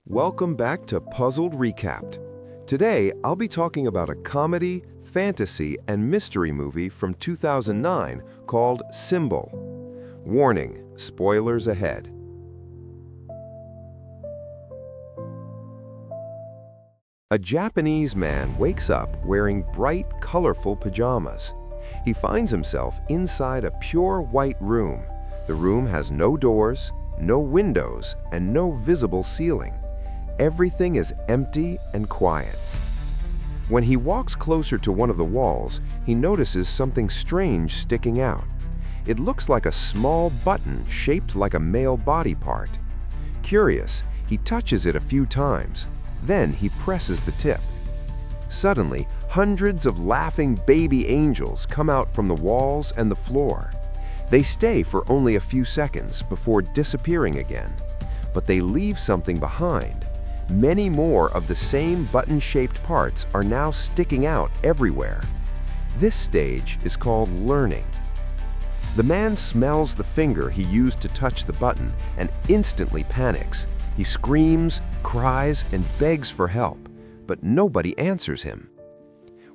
Welcome back to Puzzled Recapped. Today, I'll be talking about a comedy, fantasy, and mystery movie from 2009 called Symbol. Warning, spoilers ahead. A Japanese man wakes up wearing bright, colorful pajamas. He finds himself inside a pure white room. The room has no doors, no windows, and no visible ceiling. Everything is empty and quiet. When he walks closer to one of the walls, he notices something strange sticking out. It looks like a small button shaped like a male body part. Curious, he touches it a few times. Then he presses the tip. Suddenly, hundreds of laughing baby angels come out from the walls and the floor. They stay for only a few seconds before disappearing again. But they leave something behind. Many more of the same button-shaped parts are now sticking out everywhere. This stage is called learning. The man smells the finger he used to touch the button and instantly panics. He screams, cries, and begs for help, but nobody answers him.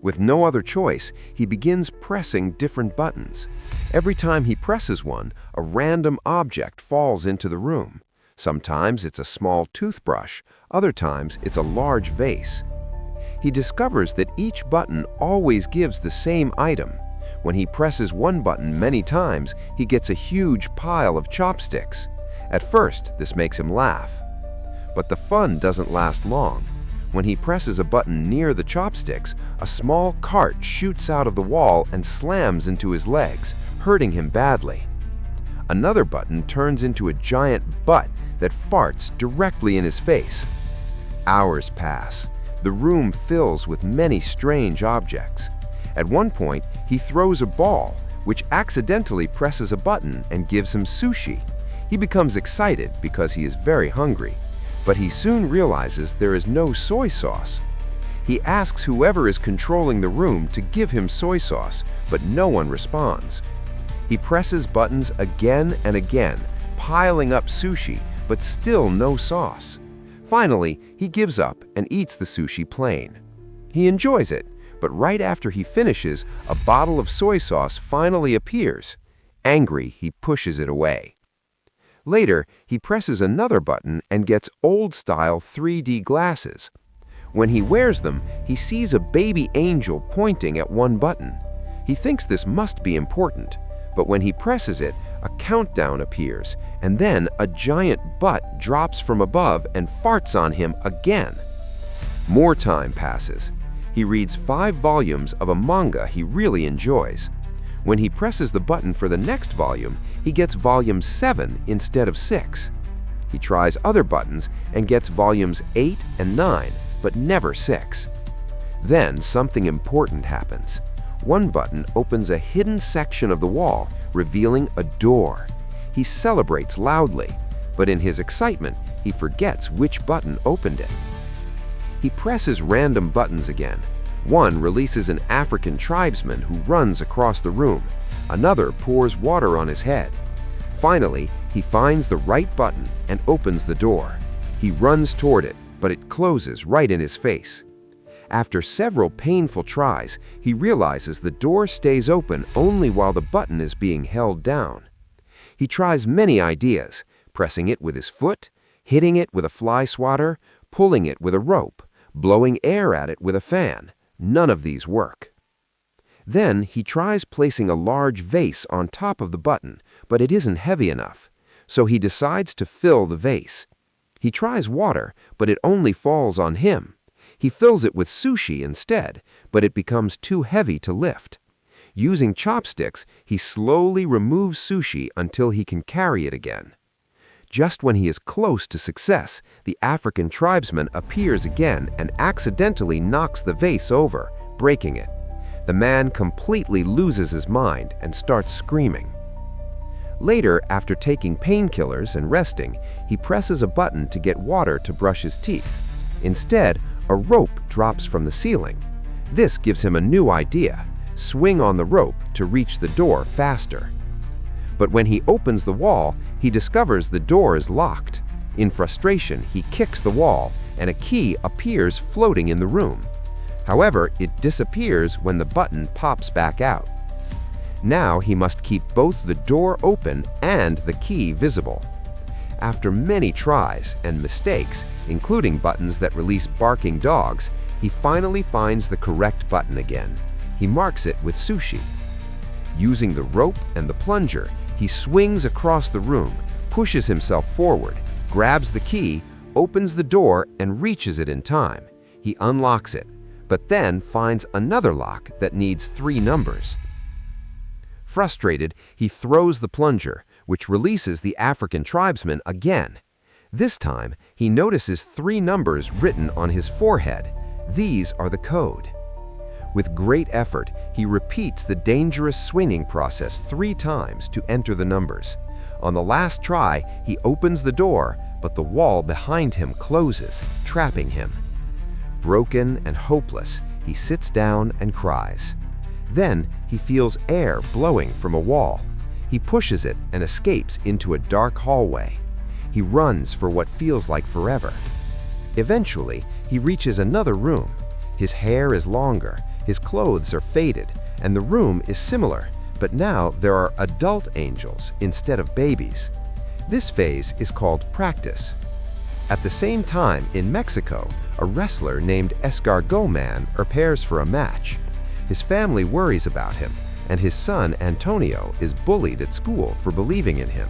With no other choice, he begins pressing different buttons. Every time he presses one, a random object falls into the room. Sometimes it's a small toothbrush, other times it's a large vase. He discovers that each button always gives the same item. When he presses one button many times, he gets a huge pile of chopsticks. At first, this makes him laugh. But the fun doesn't last long. When he presses a button near the chopsticks, a small cart shoots out of the wall and slams into his legs, hurting him badly. Another button turns into a giant butt that farts directly in his face. Hours pass. The room fills with many strange objects. At one point, he throws a ball, which accidentally presses a button and gives him sushi. He becomes excited because he is very hungry, but he soon realizes there is no soy sauce. He asks whoever is controlling the room to give him soy sauce, but no one responds. He presses buttons again and again, piling up sushi, but still no sauce. Finally, he gives up and eats the sushi plain. He enjoys it, but right after he finishes, a bottle of soy sauce finally appears. Angry, he pushes it away. Later, he presses another button and gets old-style 3D glasses. When he wears them, he sees a baby angel pointing at one button. He thinks this must be important. But when he presses it, a countdown appears, and then a giant butt drops from above and farts on him again. More time passes. He reads 5 volumes of a manga he really enjoys. When he presses the button for the next volume, he gets volume 7 instead of 6. He tries other buttons and gets volumes 8 and 9, but never 6. Then something important happens. One button opens a hidden section of the wall, revealing a door. He celebrates loudly, but in his excitement, he forgets which button opened it. He presses random buttons again. One releases an African tribesman who runs across the room. Another pours water on his head. Finally, he finds the right button and opens the door. He runs toward it, but it closes right in his face. After several painful tries, he realizes the door stays open only while the button is being held down. He tries many ideas, pressing it with his foot, hitting it with a fly swatter, pulling it with a rope, blowing air at it with a fan. None of these work. Then he tries placing a large vase on top of the button, but it isn't heavy enough, so he decides to fill the vase. He tries water, but it only falls on him. He fills it with sushi instead, but it becomes too heavy to lift. Using chopsticks, he slowly removes sushi until he can carry it again. Just when he is close to success, the African tribesman appears again and accidentally knocks the vase over, breaking it. The man completely loses his mind and starts screaming. Later, after taking painkillers and resting, he presses a button to get water to brush his teeth. Instead, a rope drops from the ceiling. This gives him a new idea: swing on the rope to reach the door faster. But when he opens the wall, he discovers the door is locked. In frustration, he kicks the wall, and a key appears floating in the room. However, it disappears when the button pops back out. Now he must keep both the door open and the key visible. After many tries and mistakes, including buttons that release barking dogs, he finally finds the correct button again. He marks it with sushi. Using the rope and the plunger, he swings across the room, pushes himself forward, grabs the key, opens the door, and reaches it in time. He unlocks it, but then finds another lock that needs 3 numbers. Frustrated, he throws the plunger, which releases the African tribesman again. This time, he notices 3 numbers written on his forehead. These are the code. With great effort, he repeats the dangerous swinging process 3 times to enter the numbers. On the last try, he opens the door, but the wall behind him closes, trapping him. Broken and hopeless, he sits down and cries. Then, he feels air blowing from a wall. He pushes it and escapes into a dark hallway. He runs for what feels like forever. Eventually, he reaches another room. His hair is longer, his clothes are faded, and the room is similar, but now there are adult angels instead of babies. This phase is called practice. At the same time, in Mexico, a wrestler named Escargot Man prepares for a match. His family worries about him, and his son Antonio is bullied at school for believing in him.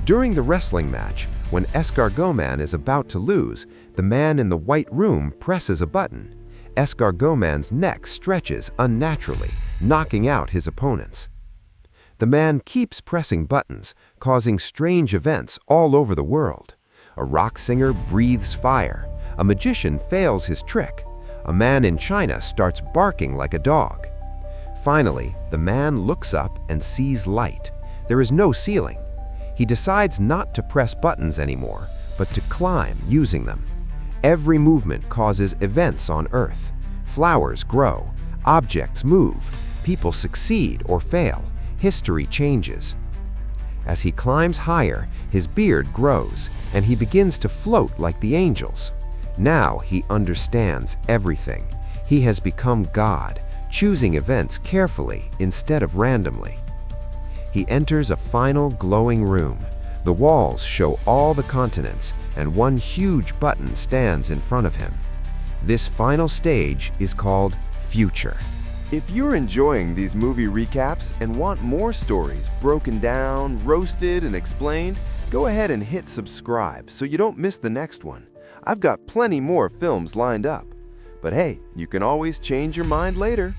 During the wrestling match, when Escargot Man is about to lose, the man in the white room presses a button. Escargot Man's neck stretches unnaturally, knocking out his opponents. The man keeps pressing buttons, causing strange events all over the world. A rock singer breathes fire. A magician fails his trick. A man in China starts barking like a dog. Finally, the man looks up and sees light. There is no ceiling. He decides not to press buttons anymore, but to climb using them. Every movement causes events on Earth. Flowers grow, objects move, people succeed or fail, history changes. As he climbs higher, his beard grows, and he begins to float like the angels. Now he understands everything. He has become God, choosing events carefully instead of randomly. He enters a final glowing room. The walls show all the continents, and one huge button stands in front of him. This final stage is called Future. If you're enjoying these movie recaps and want more stories broken down, roasted, and explained, go ahead and hit subscribe so you don't miss the next one. I've got plenty more films lined up. But hey, you can always change your mind later.